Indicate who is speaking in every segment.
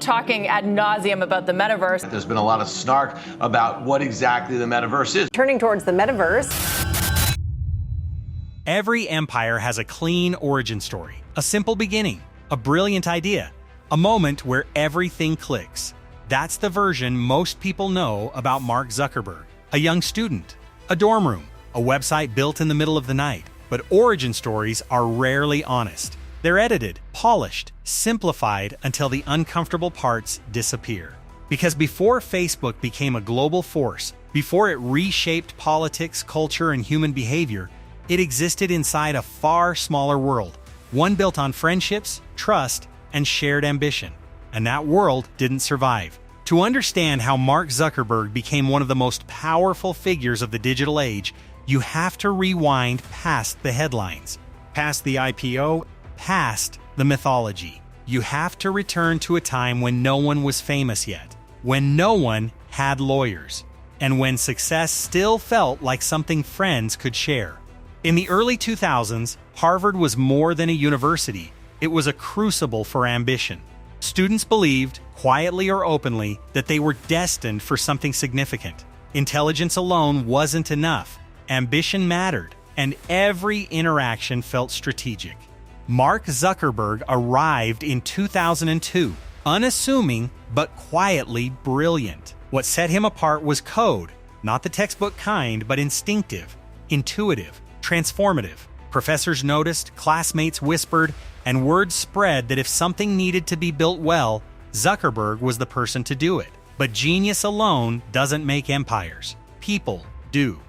Speaker 1: talking ad nauseum about the metaverse.
Speaker 2: There's been a lot of snark about what exactly the metaverse is.
Speaker 3: Turning towards the metaverse.
Speaker 4: Every empire has a clean origin story, a simple beginning, a brilliant idea, a moment where everything clicks. That's the version most people know about Mark Zuckerberg. A young student, a dorm room, a website built in the middle of the night. But origin stories are rarely honest. They're edited, polished, simplified until the uncomfortable parts disappear. Because before Facebook became a global force, before it reshaped politics, culture, and human behavior, it existed inside a far smaller world, one built on friendships, trust, and shared ambition. And that world didn't survive. To understand how Mark Zuckerberg became one of the most powerful figures of the digital age, you have to rewind past the headlines, past the IPO, past the mythology. You have to return to a time when no one was famous yet, when no one had lawyers, and when success still felt like something friends could share. In the early 2000s, Harvard was more than a university. It was a crucible for ambition. Students believed, quietly or openly, that they were destined for something significant. Intelligence alone wasn't enough. Ambition mattered, and every interaction felt strategic. Mark Zuckerberg arrived in 2002, unassuming but quietly brilliant. What set him apart was code, not the textbook kind, but instinctive, intuitive, transformative. Professors noticed, classmates whispered, and word spread that if something needed to be built well, Zuckerberg was the person to do it. But genius alone doesn't make empires. People do.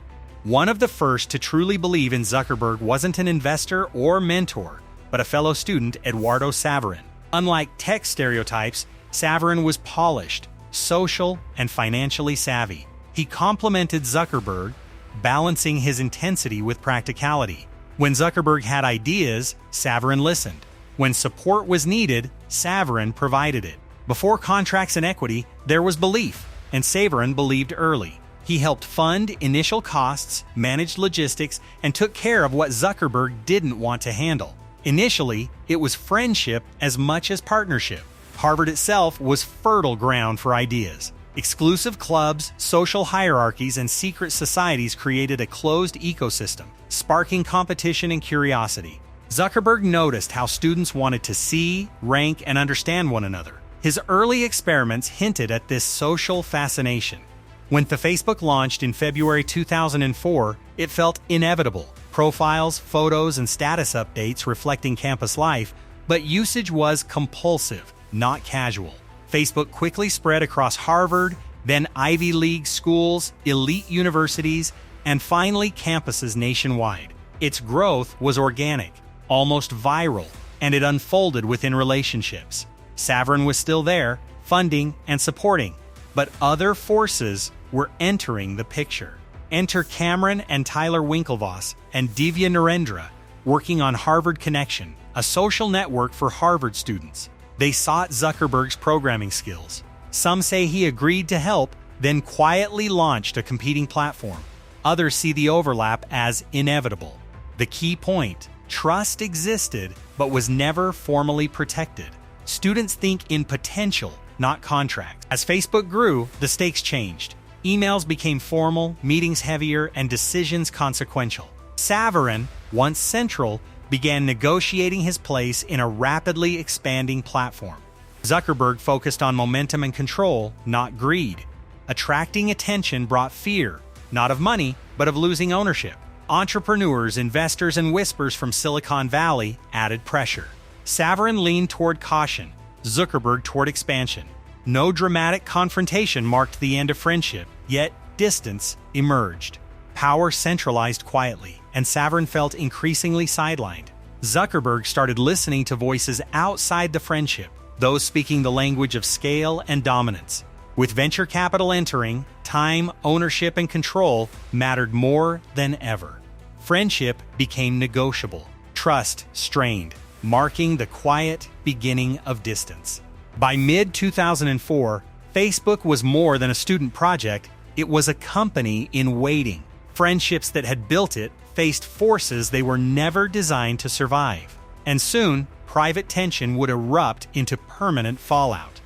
Speaker 4: One of the first to truly believe in Zuckerberg wasn't an investor or mentor, but a fellow student, Eduardo Saverin. Unlike tech stereotypes, Saverin was polished, social, and financially savvy. He complemented Zuckerberg, balancing his intensity with practicality. When Zuckerberg had ideas, Saverin listened. When support was needed, Saverin provided it. Before contracts and equity, there was belief, and Saverin believed early. He helped fund initial costs, managed logistics, and took care of what Zuckerberg didn't want to handle. Initially, it was friendship as much as partnership. Harvard itself was fertile ground for ideas. Exclusive clubs, social hierarchies, and secret societies created a closed ecosystem, sparking competition and curiosity. Zuckerberg noticed how students wanted to see, rank, and understand one another. His early experiments hinted at this social fascination. When the Facebook launched in February 2004, it felt inevitable. Profiles, photos, and status updates reflecting campus life, but usage was compulsive, not casual. Facebook quickly spread across Harvard, then Ivy League schools, elite universities, and finally campuses nationwide. Its growth was organic, almost viral, and it unfolded within relationships. Saverin was still there, funding and supporting, but other forces were entering the picture. Enter Cameron and Tyler Winklevoss and Divya Narendra, working on Harvard Connection, a social network for Harvard students. They sought Zuckerberg's programming skills. Some say he agreed to help, then quietly launched a competing platform. Others see the overlap as inevitable. The key point: trust existed, but was never formally protected. Students think in potential, not contracts. As Facebook grew, the stakes changed. Emails became formal, meetings heavier, and decisions consequential. Saverin, once central, began negotiating his place in a rapidly expanding platform. Zuckerberg focused on momentum and control, not greed. Attracting attention brought fear, not of money, but of losing ownership. Entrepreneurs, investors, and whispers from Silicon Valley added pressure. Saverin leaned toward caution, Zuckerberg toward expansion. No dramatic confrontation marked the end of friendship, yet distance emerged. Power centralized quietly, and Saverin felt increasingly sidelined. Zuckerberg started listening to voices outside the friendship, those speaking the language of scale and dominance. With venture capital entering, time, ownership, and control mattered more than ever. Friendship became negotiable, trust strained, marking the quiet beginning of distance. By mid-2004, Facebook was more than a student project, it was a company in waiting. Friendships that had built it faced forces they were never designed to survive. And soon, private tension would erupt into permanent fallout.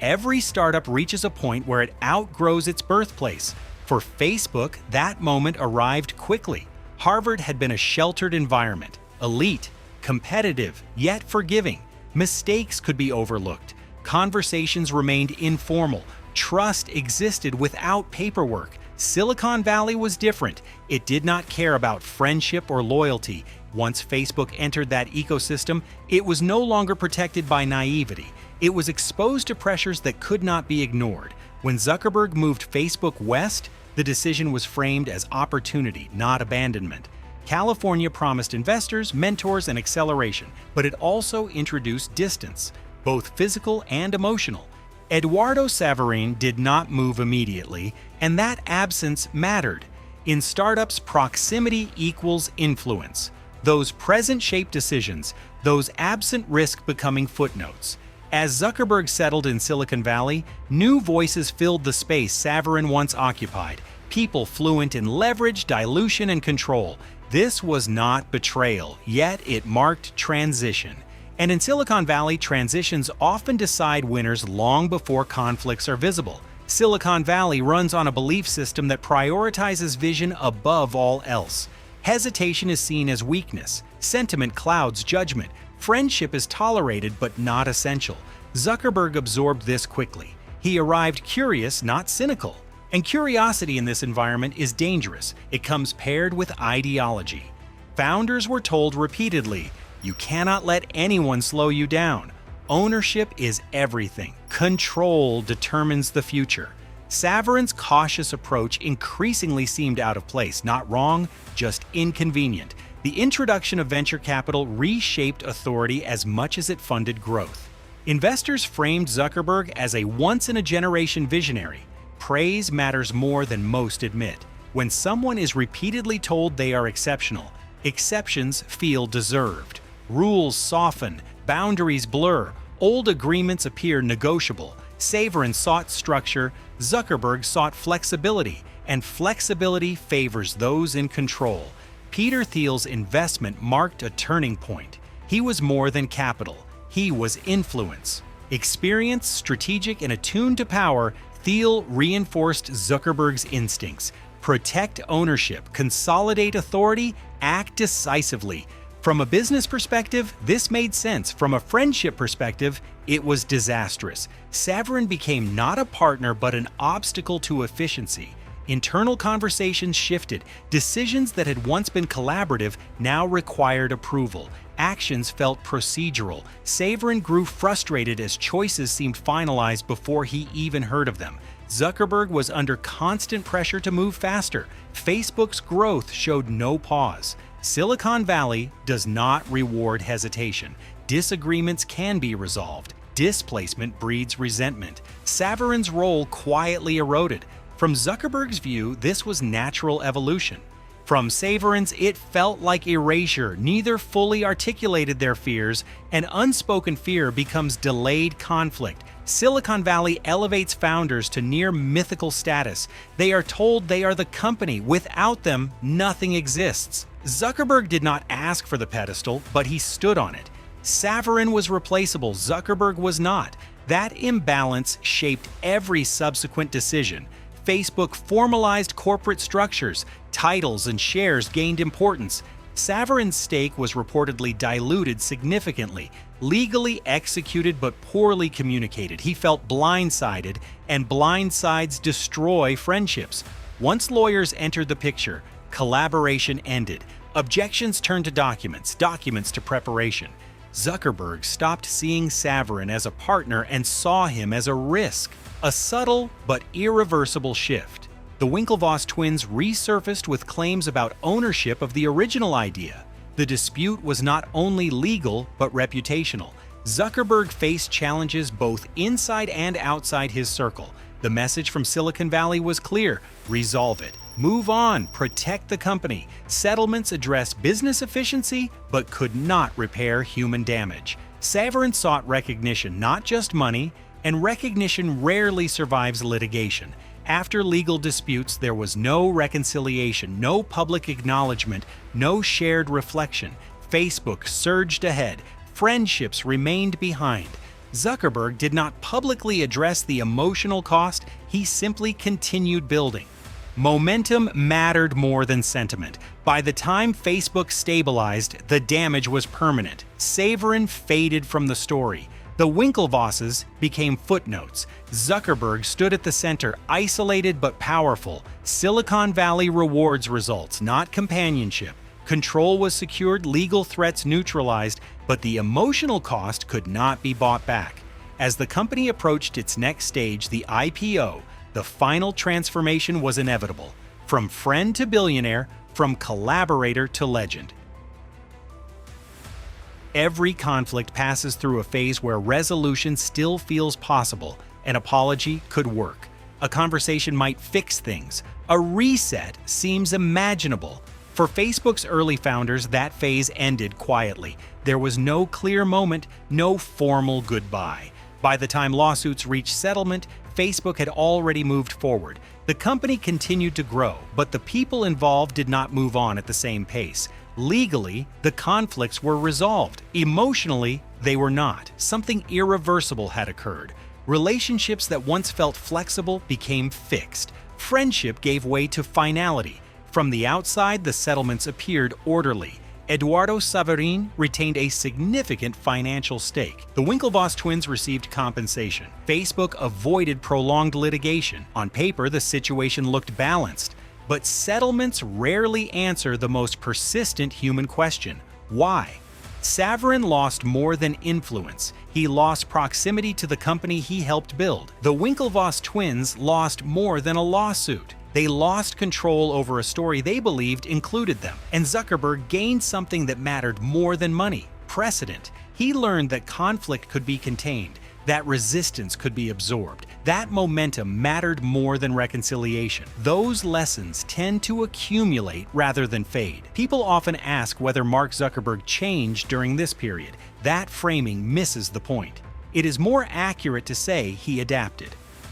Speaker 4: Every startup reaches a point where it outgrows its birthplace. For Facebook, that moment arrived quickly. Harvard had been a sheltered environment, elite, competitive, yet forgiving. Mistakes could be overlooked. Conversations remained informal. Trust existed without paperwork. Silicon Valley was different. It did not care about friendship or loyalty. Once Facebook entered that ecosystem, it was no longer protected by naivety. It was exposed to pressures that could not be ignored. When Zuckerberg moved Facebook west, the decision was framed as opportunity, not abandonment. California promised investors, mentors, and acceleration, but it also introduced distance, both physical and emotional. Eduardo Saverin did not move immediately, and that absence mattered. In startups, proximity equals influence. Those present shape decisions, those absent risk becoming footnotes. As Zuckerberg settled in Silicon Valley, new voices filled the space Saverin once occupied, people fluent in leverage, dilution, and control. This was not betrayal, yet it marked transition. And in Silicon Valley, transitions often decide winners long before conflicts are visible. Silicon Valley runs on a belief system that prioritizes vision above all else. Hesitation is seen as weakness. Sentiment clouds judgment. Friendship is tolerated but not essential. Zuckerberg absorbed this quickly. He arrived curious, not cynical. And curiosity in this environment is dangerous. It comes paired with ideology. Founders were told repeatedly, "You cannot let anyone slow you down. Ownership is everything. Control determines the future." Saverin's cautious approach increasingly seemed out of place, not wrong, just inconvenient. The introduction of venture capital reshaped authority as much as it funded growth. Investors framed Zuckerberg as a once-in-a-generation visionary. Praise matters more than most admit. When someone is repeatedly told they are exceptional, exceptions feel deserved. Rules soften, boundaries blur, old agreements appear negotiable. Saverin sought structure, Zuckerberg sought flexibility, and flexibility favors those in control. Peter Thiel's investment marked a turning point. He was more than capital. He was influence. Experienced, strategic, and attuned to power, Thiel reinforced Zuckerberg's instincts. Protect ownership, consolidate authority, act decisively. From a business perspective, this made sense. From a friendship perspective, it was disastrous. Saverin became not a partner but an obstacle to efficiency. Internal conversations shifted. Decisions that had once been collaborative now required approval. Actions felt procedural. Saverin grew frustrated as choices seemed finalized before he even heard of them. Zuckerberg was under constant pressure to move faster. Facebook's growth showed no pause. Silicon Valley does not reward hesitation. Disagreements can be resolved. Displacement breeds resentment. Saverin's role quietly eroded. From Zuckerberg's view, this was natural evolution. From Saverin's, it felt like erasure. Neither fully articulated their fears, and unspoken fear becomes delayed conflict. Silicon Valley elevates founders to near mythical status. They are told they are the company. Without them, nothing exists. Zuckerberg did not ask for the pedestal, but he stood on it. Saverin was replaceable, Zuckerberg was not. That imbalance shaped every subsequent decision. Facebook formalized corporate structures, titles and shares gained importance. Saverin's stake was reportedly diluted significantly, legally executed but poorly communicated. He felt blindsided, and blindsides destroy friendships. Once lawyers entered the picture, collaboration ended. Objections turned to documents, documents to preparation. Zuckerberg stopped seeing Saverin as a partner and saw him as a risk. A subtle but irreversible shift. The Winklevoss twins resurfaced with claims about ownership of the original idea. The dispute was not only legal but reputational. Zuckerberg faced challenges both inside and outside his circle. The message from Silicon Valley was clear: resolve it. Move on, protect the company. Settlements address business efficiency but could not repair human damage. Saverin sought recognition, not just money, and recognition rarely survives litigation. After legal disputes, there was no reconciliation, no public acknowledgement, no shared reflection. Facebook surged ahead. Friendships remained behind. Zuckerberg did not publicly address the emotional cost, he simply continued building. Momentum mattered more than sentiment. By the time Facebook stabilized, the damage was permanent. Saverin faded from the story. The Winklevosses became footnotes. Zuckerberg stood at the center, isolated but powerful. Silicon Valley rewards results, not companionship. Control was secured, legal threats neutralized, but the emotional cost could not be bought back. As the company approached its next stage, the IPO, the final transformation was inevitable. From friend to billionaire, from collaborator to legend. Every conflict passes through a phase where resolution still feels possible. An apology could work. A conversation might fix things. A reset seems imaginable. For Facebook's early founders, that phase ended quietly. There was no clear moment, no formal goodbye. By the time lawsuits reached settlement, Facebook had already moved forward. The company continued to grow, but the people involved did not move on at the same pace. Legally, the conflicts were resolved. Emotionally, they were not. Something irreversible had occurred. Relationships that once felt flexible became fixed. Friendship gave way to finality. From the outside, the settlements appeared orderly. Eduardo Saverin retained a significant financial stake. The Winklevoss twins received compensation. Facebook avoided prolonged litigation. On paper, the situation looked balanced. But settlements rarely answer the most persistent human question: why? Saverin lost more than influence. He lost proximity to the company he helped build. The Winklevoss twins lost more than a lawsuit. They lost control over a story they believed included them. And Zuckerberg gained something that mattered more than money: precedent. He learned that conflict could be contained, that resistance could be absorbed, that momentum mattered more than reconciliation. Those lessons tend to accumulate rather than fade. People often ask whether Mark Zuckerberg changed during this period. That framing misses the point. It is more accurate to say he adapted.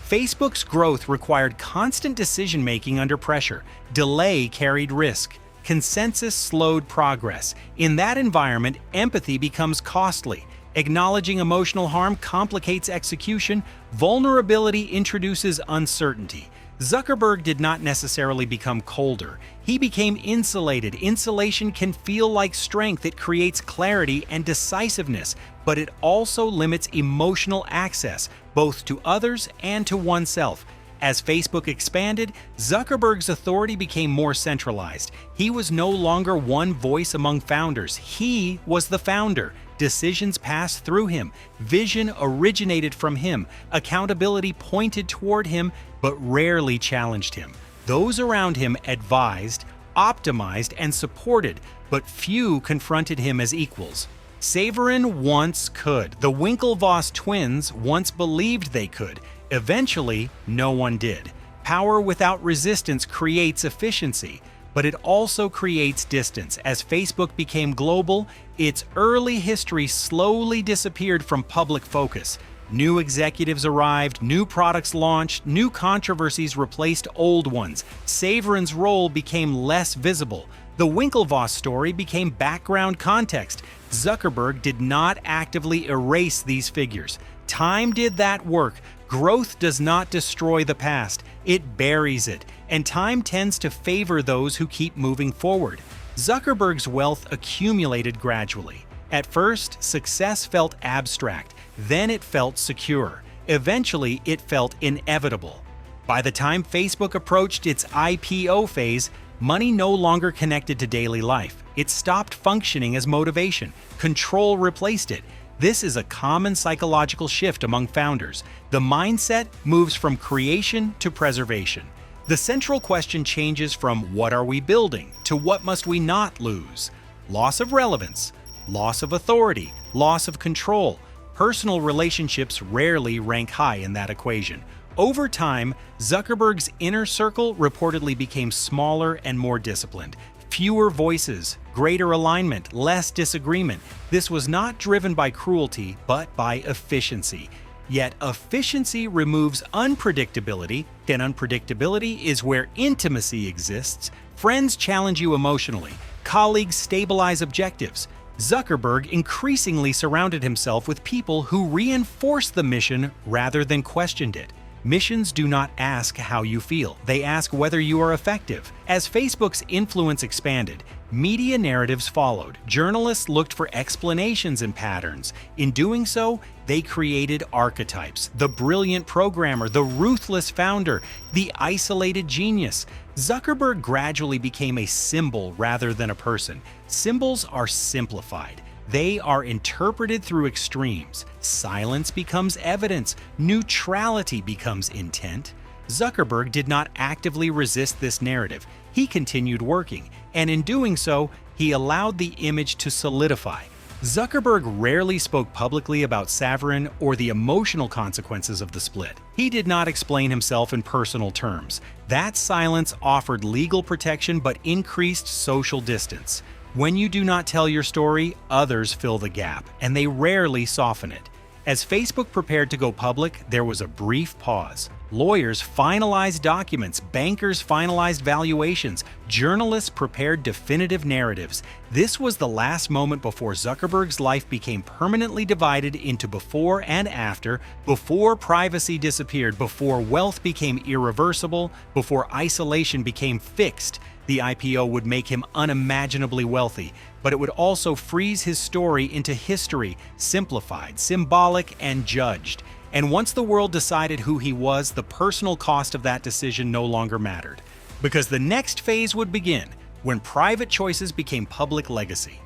Speaker 4: Facebook's growth required constant decision-making under pressure. Delay carried risk. Consensus slowed progress. In that environment, empathy becomes costly. Acknowledging emotional harm complicates execution. Vulnerability introduces uncertainty. Zuckerberg did not necessarily become colder. He became insulated. Insulation can feel like strength. It creates clarity and decisiveness, but it also limits emotional access, both to others and to oneself. As Facebook expanded, Zuckerberg's authority became more centralized. He was no longer one voice among founders. He was the founder. Decisions passed through him. Vision originated from him. Accountability pointed toward him, but rarely challenged him. Those around him advised, optimized, and supported, but few confronted him as equals. Saverin once could. The Winklevoss twins once believed they could. Eventually, no one did. Power without resistance creates efficiency, but it also creates distance. As Facebook became global, its early history slowly disappeared from public focus. New executives arrived, new products launched, new controversies replaced old ones. Saverin's role became less visible. The Winklevoss story became background context. Zuckerberg did not actively erase these figures. Time did that work. Growth does not destroy the past, it buries it, and time tends to favor those who keep moving forward. Zuckerberg's wealth accumulated gradually. At first, success felt abstract, then it felt secure. Eventually, it felt inevitable. By the time Facebook approached its IPO phase, money no longer connected to daily life. It stopped functioning as motivation. Control replaced it. This is a common psychological shift among founders. The mindset moves from creation to preservation. The central question changes from "what are we building?" to "what must we not lose?" Loss of relevance, loss of authority, loss of control. Personal relationships rarely rank high in that equation. Over time, Zuckerberg's inner circle reportedly became smaller and more disciplined. Fewer voices, greater alignment, less disagreement. This was not driven by cruelty, but by efficiency. Yet efficiency removes unpredictability, and unpredictability is where intimacy exists. Friends challenge you emotionally. Colleagues stabilize objectives. Zuckerberg increasingly surrounded himself with people who reinforced the mission rather than questioned it. Missions do not ask how you feel, they ask whether you are effective. As Facebook's influence expanded, media narratives followed. Journalists looked for explanations and patterns. In doing so, they created archetypes: the brilliant programmer, the ruthless founder, the isolated genius. Zuckerberg gradually became a symbol rather than a person. Symbols are simplified. They are interpreted through extremes. Silence becomes evidence. Neutrality becomes intent. Zuckerberg did not actively resist this narrative. He continued working, and in doing so, he allowed the image to solidify. Zuckerberg rarely spoke publicly about Saverin or the emotional consequences of the split. He did not explain himself in personal terms. That silence offered legal protection but increased social distance. When you do not tell your story, others fill the gap, and they rarely soften it. As Facebook prepared to go public, there was a brief pause. Lawyers finalized documents, bankers finalized valuations, journalists prepared definitive narratives. This was the last moment before Zuckerberg's life became permanently divided into before and after, before privacy disappeared, before wealth became irreversible, before isolation became fixed. The IPO would make him unimaginably wealthy, but it would also freeze his story into history, simplified, symbolic, and judged. And once the world decided who he was, the personal cost of that decision no longer mattered. Because the next phase would begin, when private choices became public legacy.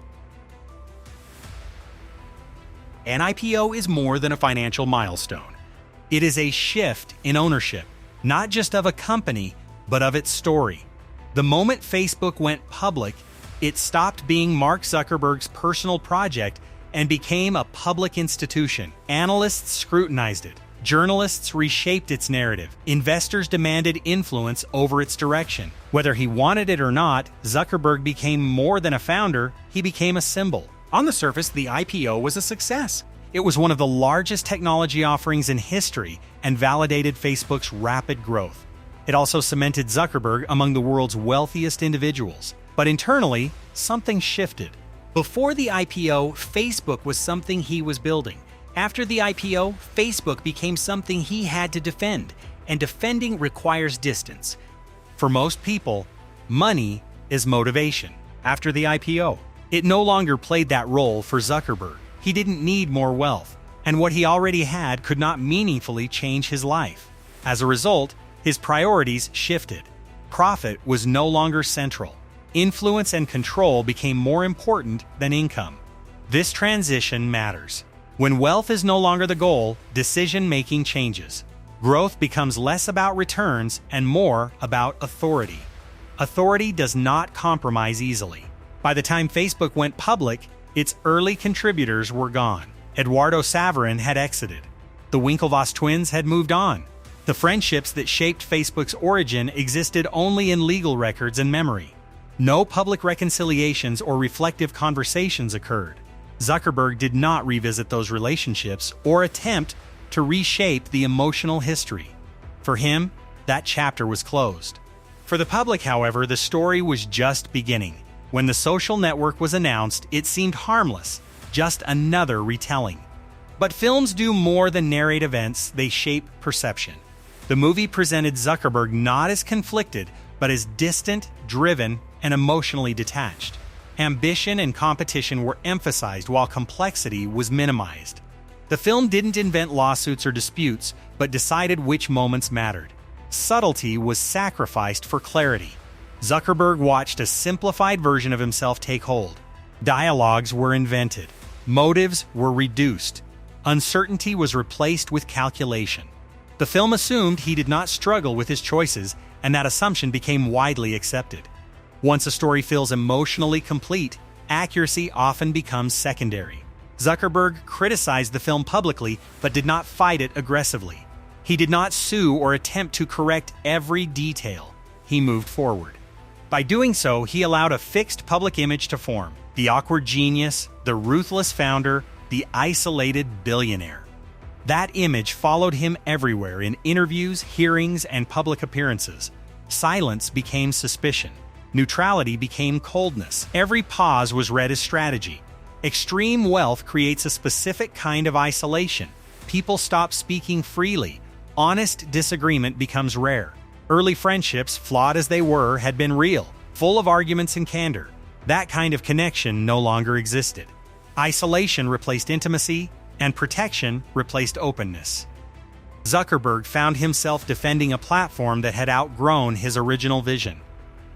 Speaker 4: An IPO is more than a financial milestone. It is a shift in ownership, not just of a company, but of its story. The moment Facebook went public, it stopped being Mark Zuckerberg's personal project and became a public institution. Analysts scrutinized it. Journalists reshaped its narrative. Investors demanded influence over its direction. Whether he wanted it or not, Zuckerberg became more than a founder, he became a symbol. On the surface, the IPO was a success. It was one of the largest technology offerings in history and validated Facebook's rapid growth. It also cemented Zuckerberg among the world's wealthiest individuals. But internally, something shifted. Before the IPO, Facebook was something he was building. After the IPO, Facebook became something he had to defend, and defending requires distance. For most people, money is motivation. After the IPO, it no longer played that role for Zuckerberg. He didn't need more wealth, and what he already had could not meaningfully change his life. As a result, his priorities shifted. Profit was no longer central. Influence and control became more important than income. This transition matters. When wealth is no longer the goal, decision-making changes. Growth becomes less about returns and more about authority. Authority does not compromise easily. By the time Facebook went public, its early contributors were gone. Eduardo Saverin had exited. The Winklevoss twins had moved on. The friendships that shaped Facebook's origin existed only in legal records and memory. No public reconciliations or reflective conversations occurred. Zuckerberg did not revisit those relationships or attempt to reshape the emotional history. For him, that chapter was closed. For the public, however, the story was just beginning. When the social network was announced, it seemed harmless, just another retelling. But films do more than narrate events, they shape perception. The movie presented Zuckerberg not as conflicted, but as distant, driven, and emotionally detached. Ambition and competition were emphasized while complexity was minimized. The film didn't invent lawsuits or disputes, but decided which moments mattered. Subtlety was sacrificed for clarity. Zuckerberg watched a simplified version of himself take hold. Dialogues were invented. Motives were reduced. Uncertainty was replaced with calculation. The film assumed he did not struggle with his choices, and that assumption became widely accepted. Once a story feels emotionally complete, accuracy often becomes secondary. Zuckerberg criticized the film publicly, but did not fight it aggressively. He did not sue or attempt to correct every detail. He moved forward. By doing so, he allowed a fixed public image to form: the awkward genius, the ruthless founder, the isolated billionaire. That image followed him everywhere in interviews, hearings, and public appearances. Silence became suspicion. Neutrality became coldness. Every pause was read as strategy. Extreme wealth creates a specific kind of isolation. People stop speaking freely. Honest disagreement becomes rare. Early friendships, flawed as they were, had been real, full of arguments and candor. That kind of connection no longer existed. Isolation replaced intimacy, and protection replaced openness. Zuckerberg found himself defending a platform that had outgrown his original vision.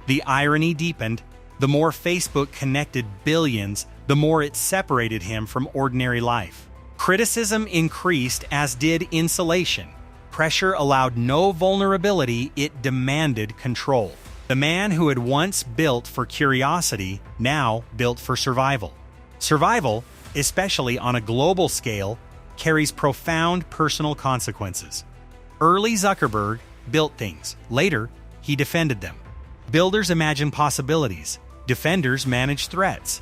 Speaker 4: The irony deepened. The more Facebook connected billions, the more it separated him from ordinary life. Criticism increased, as did insulation. Pressure allowed no vulnerability, it demanded control. The man who had once built for curiosity now built for survival. Survival, especially on a global scale, carries profound personal consequences. Early Zuckerberg built things. Later, he defended them. Builders imagine possibilities. Defenders manage threats.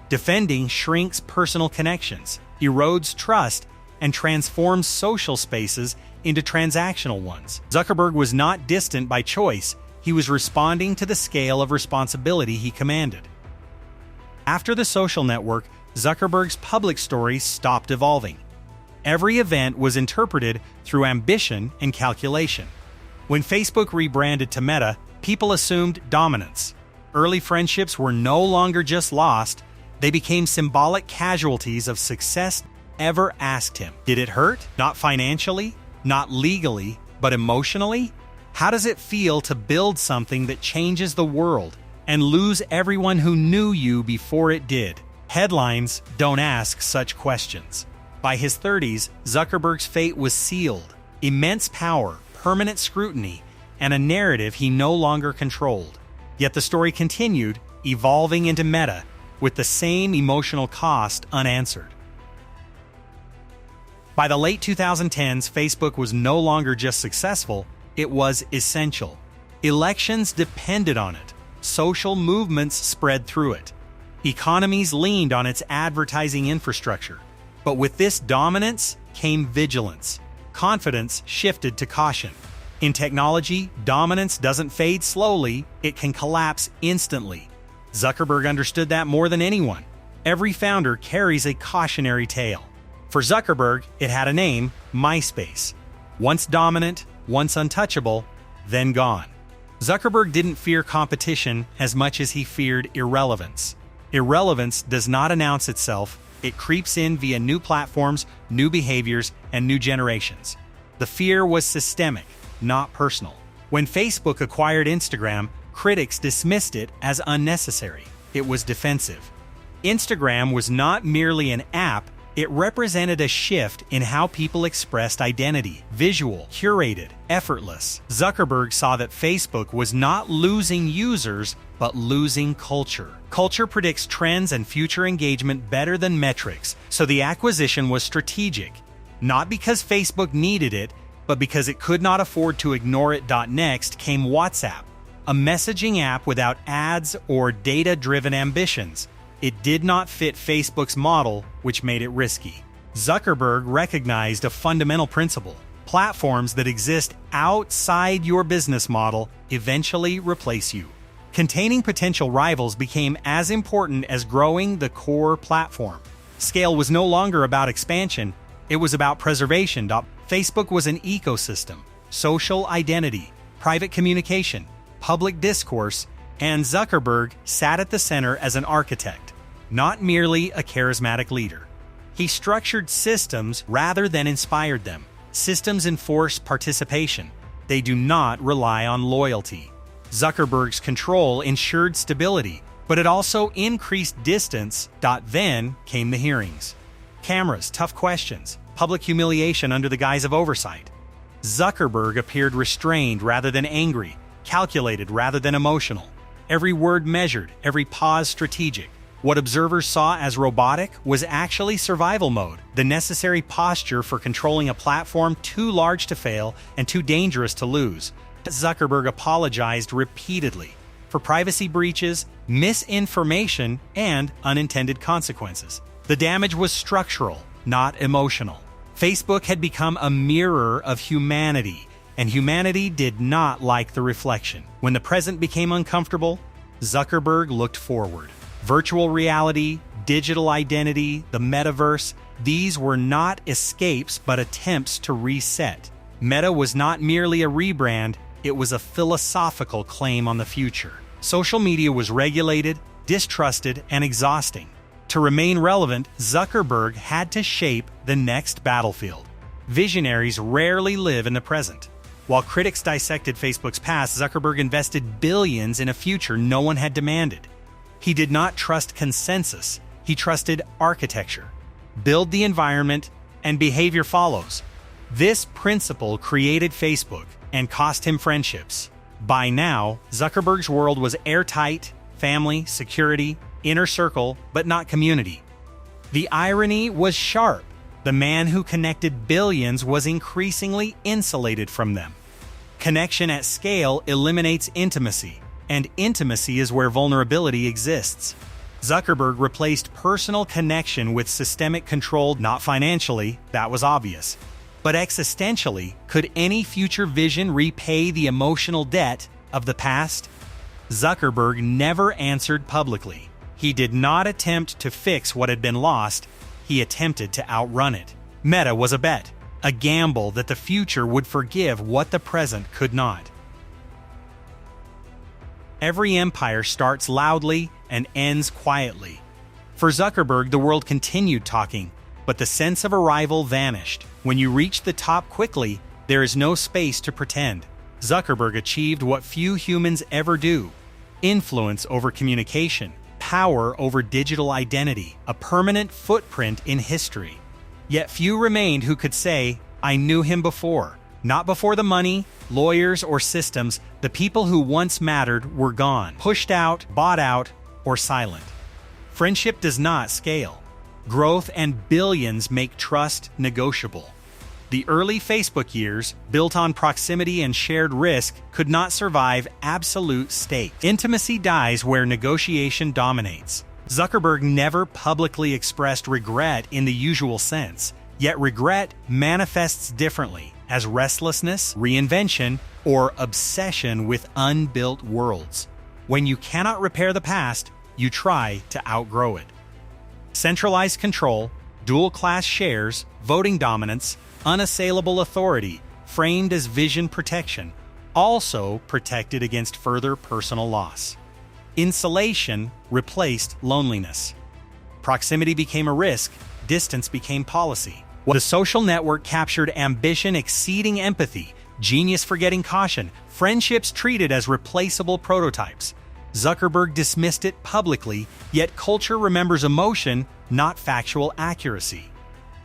Speaker 4: Defending shrinks personal connections, erodes trust, and transforms social spaces into transactional ones. Zuckerberg was not distant by choice. He was responding to the scale of responsibility he commanded. After the social network, Zuckerberg's public story stopped evolving. Every event was interpreted through ambition and calculation. When Facebook rebranded to Meta, people assumed dominance. Early friendships were no longer just lost, they became symbolic casualties of success. Ever asked him, did it hurt? Not financially, not legally, but emotionally? How does it feel to build something that changes the world and lose everyone who knew you before it did? Headlines don't ask such questions. By his 30s, Zuckerberg's fate was sealed. Immense power, permanent scrutiny, and a narrative he no longer controlled. Yet the story continued, evolving into Meta, with the same emotional cost unanswered. By the late 2010s, Facebook was no longer just successful, it was essential. Elections depended on it. Social movements spread through it. Economies leaned on its advertising infrastructure. But with this dominance came vigilance. Confidence shifted to caution. In technology, dominance doesn't fade slowly, it can collapse instantly. Zuckerberg understood that more than anyone. Every founder carries a cautionary tale. For Zuckerberg, it had a name, MySpace. Once dominant, once untouchable, then gone. Zuckerberg didn't fear competition as much as he feared irrelevance. Irrelevance does not announce itself, it creeps in via new platforms, new behaviors, and new generations. The fear was systemic, not personal. When Facebook acquired Instagram, critics dismissed it as unnecessary. It was defensive. Instagram was not merely an app, it represented a shift in how people expressed identity, visual, curated, effortless. Zuckerberg saw that Facebook was not losing users, but losing culture. Culture predicts trends and future engagement better than metrics, so the acquisition was strategic. Not because Facebook needed it, but because it could not afford to ignore it. Next came WhatsApp, a messaging app without ads or data-driven ambitions. It did not fit Facebook's model, which made it risky. Zuckerberg recognized a fundamental principle. Platforms that exist outside your business model eventually replace you. Containing potential rivals became as important as growing the core platform. Scale was no longer about expansion, it was about preservation. Facebook was an ecosystem, social identity, private communication, public discourse, and Zuckerberg sat at the center as an architect, not merely a charismatic leader. He structured systems rather than inspired them. Systems enforce participation. They do not rely on loyalty. Zuckerberg's control ensured stability, but it also increased distance. Then came the hearings. Cameras, tough questions, public humiliation under the guise of oversight. Zuckerberg appeared restrained rather than angry, calculated rather than emotional. Every word measured, every pause strategic. What observers saw as robotic was actually survival mode, the necessary posture for controlling a platform too large to fail and too dangerous to lose. Zuckerberg apologized repeatedly for privacy breaches, misinformation, and unintended consequences. The damage was structural, not emotional. Facebook had become a mirror of humanity, and humanity did not like the reflection. When the present became uncomfortable, Zuckerberg looked forward. Virtual reality, digital identity, the metaverse, these were not escapes but attempts to reset. Meta was not merely a rebrand, it was a philosophical claim on the future. Social media was regulated, distrusted, and exhausting. To remain relevant, Zuckerberg had to shape the next battlefield. Visionaries rarely live in the present. While critics dissected Facebook's past, Zuckerberg invested billions in a future no one had demanded. He did not trust consensus, he trusted architecture. Build the environment, and behavior follows. This principle created Facebook and cost him friendships. By now, Zuckerberg's world was airtight, family, security, inner circle, but not community. The irony was sharp. The man who connected billions was increasingly insulated from them. Connection at scale eliminates intimacy, and intimacy is where vulnerability exists. Zuckerberg replaced personal connection with systemic control, not financially, that was obvious. But existentially, could any future vision repay the emotional debt of the past? Zuckerberg never answered publicly. He did not attempt to fix what had been lost, he attempted to outrun it. Meta was a bet, a gamble that the future would forgive what the present could not. Every empire starts loudly and ends quietly. For Zuckerberg, the world continued talking, but the sense of arrival vanished. When you reach the top quickly, there is no space to pretend. Zuckerberg achieved what few humans ever do: influence over communication, power over digital identity, a permanent footprint in history. Yet few remained who could say, "I knew him before." Not before the money, lawyers, or systems. The people who once mattered were gone, pushed out, bought out, or silent. Friendship does not scale. Growth and billions make trust negotiable. The early Facebook years, built on proximity and shared risk, could not survive absolute stakes. Intimacy dies where negotiation dominates. Zuckerberg never publicly expressed regret in the usual sense, yet regret manifests differently as restlessness, reinvention, or obsession with unbuilt worlds. When you cannot repair the past, you try to outgrow it. Centralized control, dual-class shares, voting dominance, unassailable authority, framed as vision protection, also protected against further personal loss. Insulation replaced loneliness. Proximity became a risk, distance became policy. The social network captured ambition exceeding empathy, genius forgetting caution, friendships treated as replaceable prototypes. Zuckerberg dismissed it publicly, yet culture remembers emotion, not factual accuracy.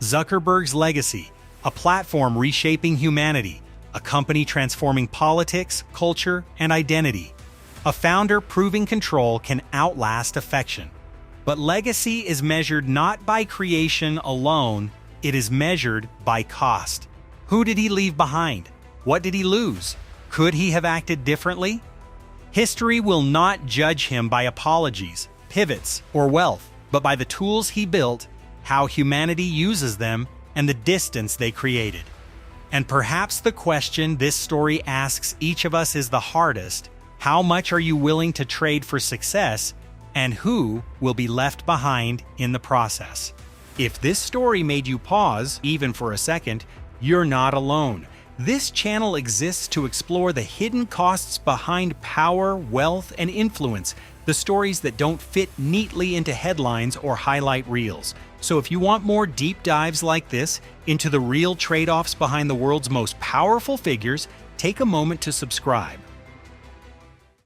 Speaker 4: Zuckerberg's legacy: a platform reshaping humanity, a company transforming politics, culture, and identity. A founder proving control can outlast affection. But legacy is measured not by creation alone, it is measured by cost. Who did he leave behind? What did he lose? Could he have acted differently? History will not judge him by apologies, pivots, or wealth, but by the tools he built, how humanity uses them, and the distance they created. And perhaps the question this story asks each of us is the hardest: how much are you willing to trade for success, and who will be left behind in the process? If this story made you pause, even for a second, you're not alone. This channel exists to explore the hidden costs behind power, wealth, and influence, the stories that don't fit neatly into headlines or highlight reels. So if you want more deep dives like this into the real trade-offs behind the world's most powerful figures, take a moment to subscribe.